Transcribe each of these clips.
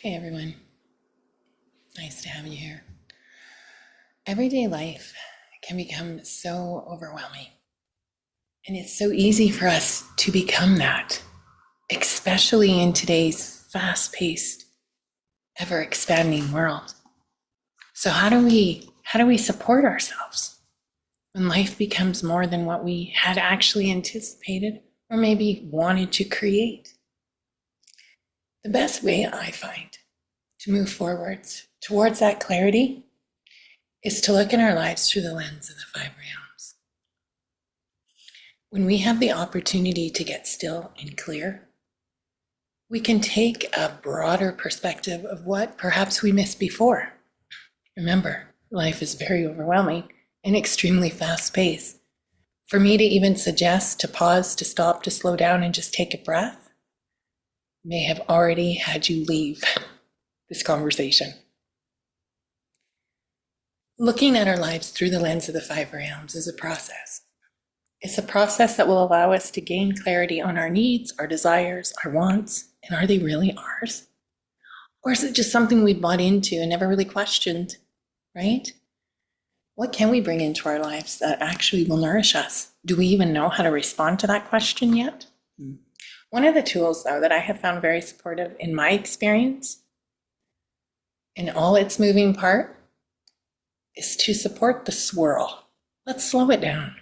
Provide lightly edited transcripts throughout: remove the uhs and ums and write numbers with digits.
Hey everyone, nice to have you here. Everyday life can become so overwhelming, and it's so easy for us to become that, especially in today's fast paced, ever expanding world. So, how do we support ourselves when life becomes more than what we had actually anticipated or maybe wanted to create? The best way I find to move forwards towards that clarity is to look at our lives through the lens of the five realms. When we have the opportunity to get still and clear, we can take a broader perspective of what perhaps we missed before. Remember, life is very overwhelming and extremely fast-paced. For me to even suggest to pause, to stop, to slow down and just take a breath may have already had you leave this conversation. Looking at our lives through the lens of the five realms is a process. It's a process that will allow us to gain clarity on our needs, our desires, our wants, and are they really ours? Or is it just something we bought into and never really questioned, right? What can we bring into our lives that actually will nourish us? Do we even know how to respond to that question yet? One of the tools, though, that I have found very supportive in my experience, in all its moving part, is to support the swirl. Let's slow it down.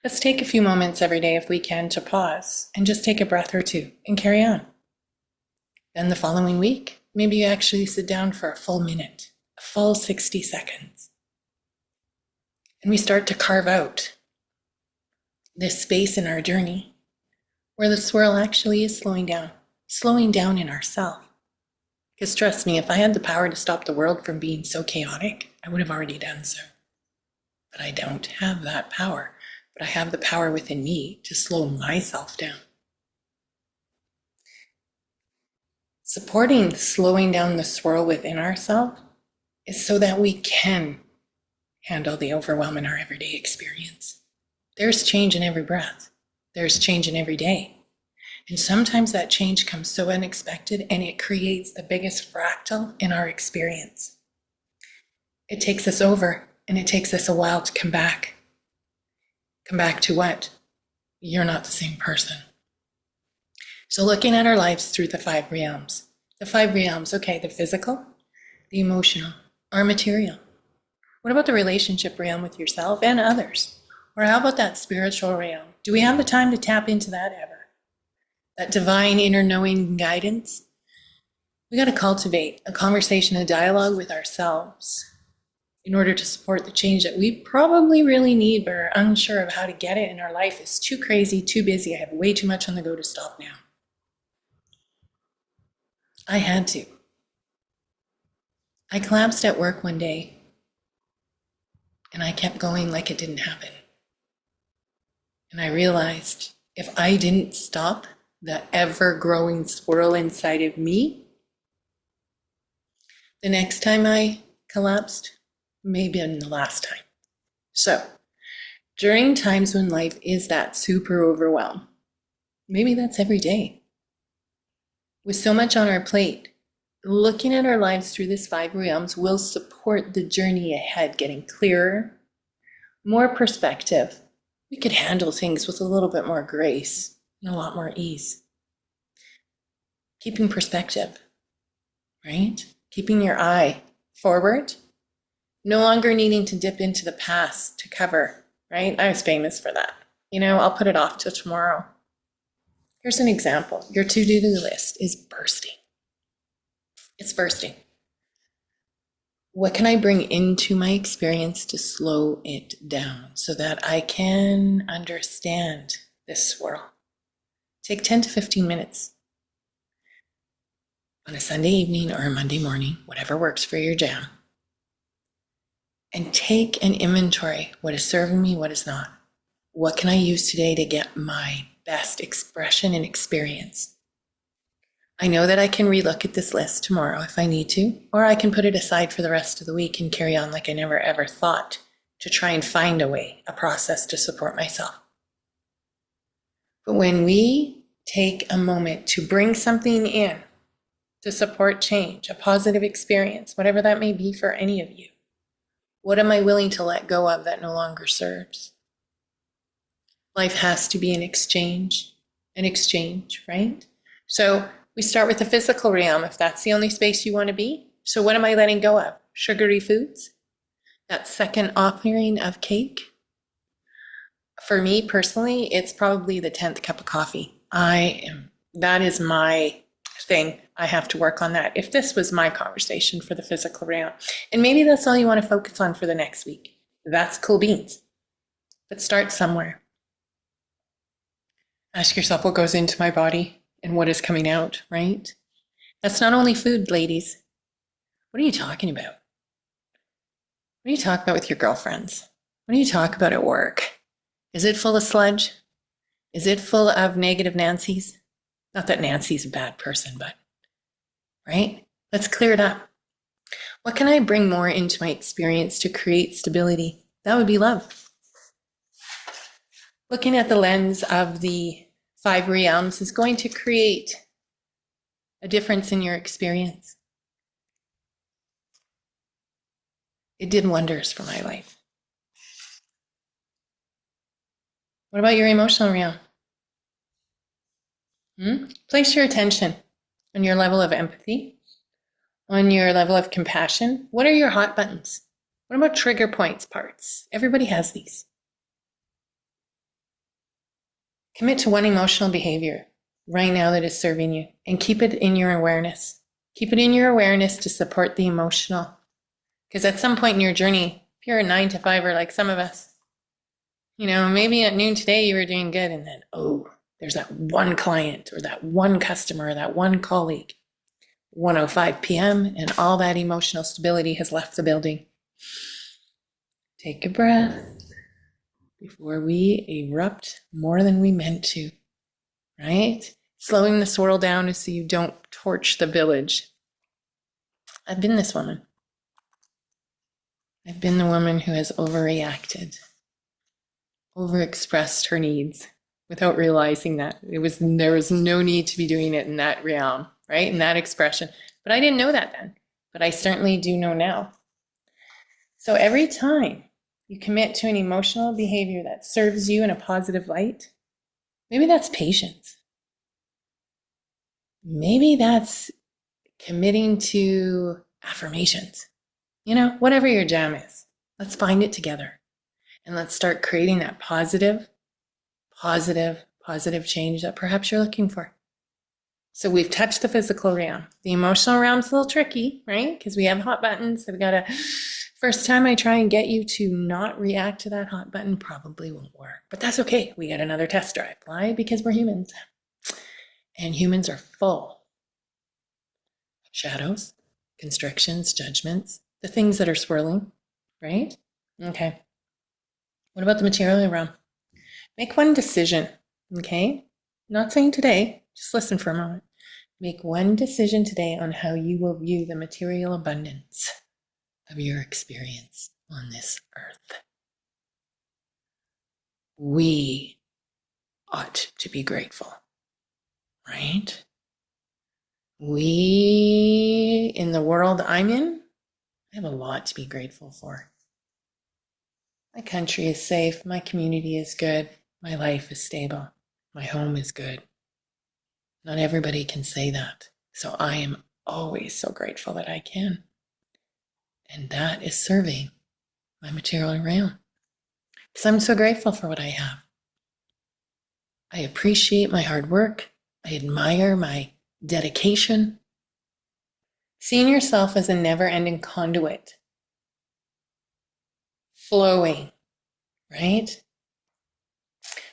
Let's take a few moments every day if we can to pause and just take a breath or two and carry on. Then the following week, maybe you actually sit down for a full minute, a full 60 seconds. And we start to carve out this space in our journey where the swirl actually is slowing down in ourselves. Because trust me, if I had the power to stop the world from being so chaotic, I would have already done so. But I don't have that power. But I have the power within me to slow myself down. Supporting slowing down the swirl within ourselves is so that we can handle the overwhelm in our everyday experience. There's change in every breath. There's change in every day. And sometimes that change comes so unexpected and it creates the biggest fractal in our experience. It takes us over and it takes us a while to come back. Come back to what? You're not the same person. So looking at our lives through the five realms. The five realms, okay, the physical, the emotional, our material. What about the relationship realm with yourself and others? Or how about that spiritual realm? Do we have the time to tap into that ever? That divine inner knowing guidance? We got to cultivate a conversation, a dialogue with ourselves in order to support the change that we probably really need, but are unsure of how to get it in our life. Is too crazy, too busy. I have way too much on the go to stop now. I had to. I collapsed at work one day and I kept going like it didn't happen. And I realized if I didn't stop the ever-growing swirl inside of me, the next time I collapsed, maybe in the last time. So, during times when life is that super overwhelmed, maybe that's every day. With so much on our plate, looking at our lives through these five realms will support the journey ahead, getting clearer, more perspective. We could handle things with a little bit more grace and a lot more ease. Keeping perspective, right? Keeping your eye forward. No longer needing to dip into the past to cover, right? I was famous for that. I'll put it off till tomorrow. Here's an example. Your to-do list is bursting. It's bursting. What can I bring into my experience to slow it down so that I can understand this swirl? Take 10 to 15 minutes on a Sunday evening or a Monday morning, whatever works for your jam. And take an inventory. What is serving me? What is not? What can I use today to get my best expression and experience? I know that I can relook at this list tomorrow if I need to, or I can put it aside for the rest of the week and carry on like I never ever thought to try and find a way, a process to support myself. But when we take a moment to bring something in to support change, a positive experience, whatever that may be for any of you? What am I willing to let go of that no longer serves? Life has to be an exchange, right? So we start with the physical realm, if that's the only space you want to be. So what am I letting go of? Sugary foods? That second offering of cake? For me personally, it's probably the 10th cup of coffee. That is my thing. I have to work on that. If this was my conversation for the physical realm, and maybe that's all you want to focus on for the next week, that's cool beans. But start somewhere. Ask yourself what goes into my body and what is coming out, right? That's not only food, ladies. What are you talking about? What do you talk about with your girlfriends? What do you talk about at work? Is it full of sludge? Is it full of negative Nancy's? Not that Nancy's a bad person, but, right? Let's clear it up. What can I bring more into my experience to create stability? That would be love. Looking at the lens of the 5 realms is going to create a difference in your experience. It did wonders for my life. What about your emotional realm? Place your attention on your level of empathy, on your level of compassion. What are your hot buttons? What about trigger points parts? Everybody has these. Commit to one emotional behavior right now that is serving you and keep it in your awareness. Keep it in your awareness to support the emotional. Because at some point in your journey, if you're a 9 to 5er like some of us, maybe at noon today you were doing good and then, there's that one client or that one customer or that one colleague. 1:05 p.m. and all that emotional stability has left the building. Take a breath before we erupt more than we meant to, right? Slowing the swirl down so you don't torch the village. I've been this woman. I've been the woman who has overreacted, overexpressed her needs without realizing that there was no need to be doing it in that realm, right? In that expression. But I didn't know that then, but I certainly do know now. So every time you commit to an emotional behavior that serves you in a positive light, maybe that's patience. Maybe that's committing to affirmations. Whatever your jam is, let's find it together and let's start creating that positive change that perhaps you're looking for. So we've touched the physical realm. The emotional realm's a little tricky, right? Because we have hot buttons. So we gotta, first time I try and get you to not react to that hot button probably won't work. But that's okay. We get another test drive. Why? Because we're humans. And humans are full of shadows, constrictions, judgments, the things that are swirling, right? Okay. What about the material realm? Make one decision, okay? Not saying today, just listen for a moment. Make one decision today on how you will view the material abundance of your experience on this earth. We ought to be grateful, right? We, in the world I'm in, I have a lot to be grateful for. My country is safe, my community is good, my life is stable, my home is good. Not everybody can say that. So I am always so grateful that I can. And that is serving my material realm. Because I'm so grateful for what I have. I appreciate my hard work. I admire my dedication. Seeing yourself as a never-ending conduit. Flowing, right?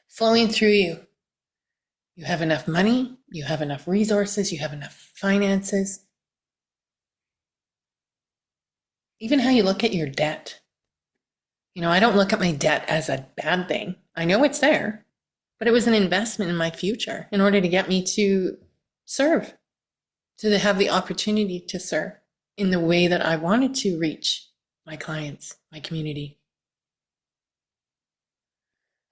Flowing through you. You have enough money, you have enough resources, you have enough finances. Even how you look at your debt. I don't look at my debt as a bad thing. I know it's there, but it was an investment in my future in order to get me to serve, to have the opportunity to serve in the way that I wanted to reach my clients, my community.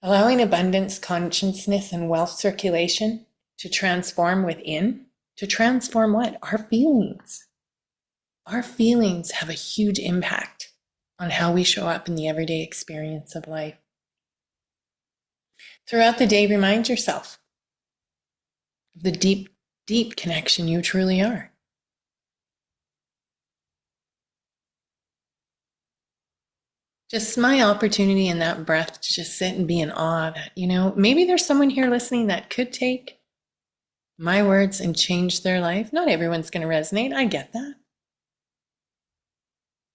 Allowing abundance, consciousness, and wealth circulation to transform within, to transform what? Our feelings. Our feelings have a huge impact on how we show up in the everyday experience of life. Throughout the day, remind yourself of the deep, deep connection you truly are. Just my opportunity in that breath to just sit and be in awe that, maybe there's someone here listening that could take my words and change their life. Not everyone's going to resonate. I get that.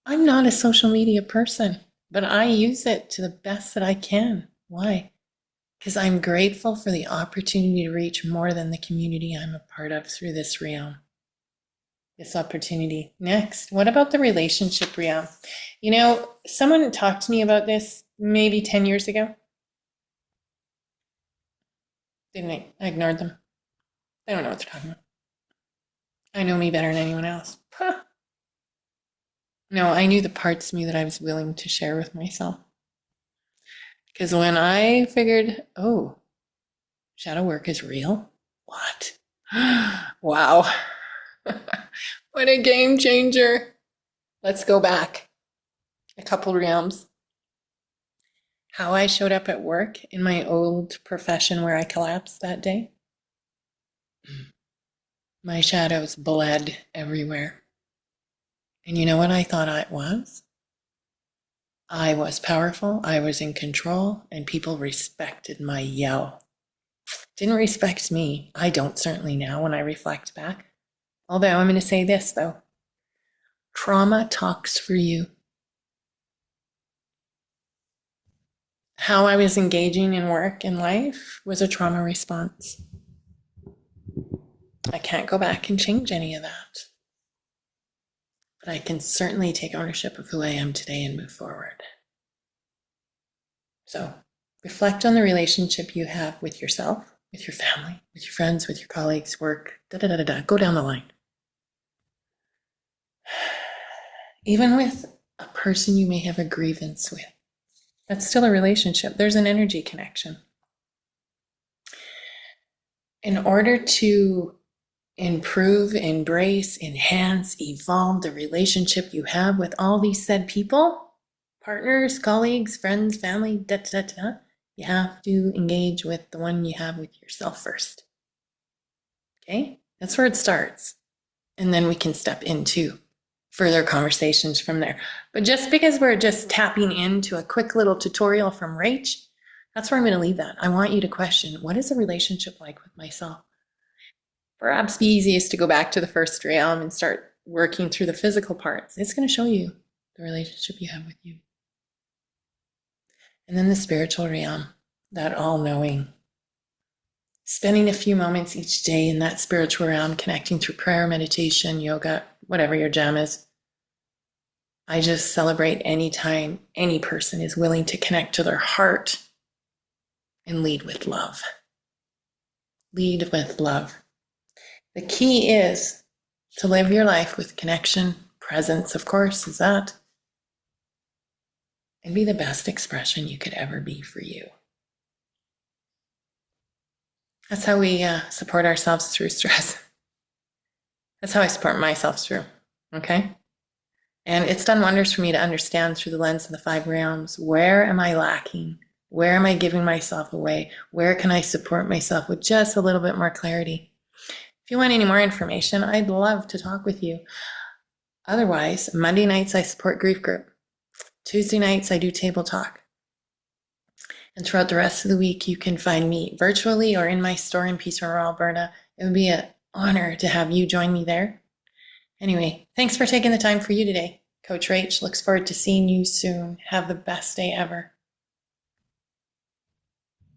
I'm not a social media person, but I use it to the best that I can. Why? Because I'm grateful for the opportunity to reach more than the community I'm a part of through this realm. This opportunity. Next, what about the relationship realm? Someone talked to me about this maybe 10 years ago. Didn't I? I ignored them. They don't know what they're talking about. I know me better than anyone else. Huh. No, I knew the parts of me that I was willing to share with myself. Because when I figured, shadow work is real? What? Wow. What a game changer. Let's go back a couple realms. How I showed up at work in my old profession where I collapsed that day. My shadows bled everywhere. And you know what I thought I was? I was powerful, I was in control, and people respected my yell. Didn't respect me. I don't certainly now when I reflect back. Although I'm going to say this though. Trauma talks for you. How I was engaging in work and life was a trauma response. I can't go back and change any of that. But I can certainly take ownership of who I am today and move forward. So reflect on the relationship you have with yourself, with your family, with your friends, with your colleagues, work, Go down the line. Even with a person you may have a grievance with, that's still a relationship. There's an energy connection. In order to improve, embrace, enhance, evolve the relationship you have with all these said people, partners, colleagues, friends, family, you have to engage with the one you have with yourself first. Okay? That's where it starts. And then we can step into further conversations from there. But just because we're just tapping into a quick little tutorial from Rach, that's where I'm going to leave that. I want you to question, what is a relationship like with myself? Perhaps the easiest to go back to the first realm and start working through the physical parts. It's going to show you the relationship you have with you. And then the spiritual realm, that all-knowing. Spending a few moments each day in that spiritual realm, connecting through prayer, meditation, yoga, whatever your jam is. I just celebrate any time any person is willing to connect to their heart and lead with love. Lead with love. The key is to live your life with connection, presence, of course, is that, and be the best expression you could ever be for you. That's how we support ourselves through stress. That's how I support myself through, okay? And it's done wonders for me to understand through the lens of the 5 realms, where am I lacking? Where am I giving myself away? Where can I support myself with just a little bit more clarity? If you want any more information, I'd love to talk with you. Otherwise, Monday nights I support grief group. Tuesday nights I do table talk. And throughout the rest of the week, you can find me virtually or in my store in Peace River, Alberta. It would be an honor to have you join me there. Anyway, thanks for taking the time for you today. Coach Rach looks forward to seeing you soon. Have the best day ever.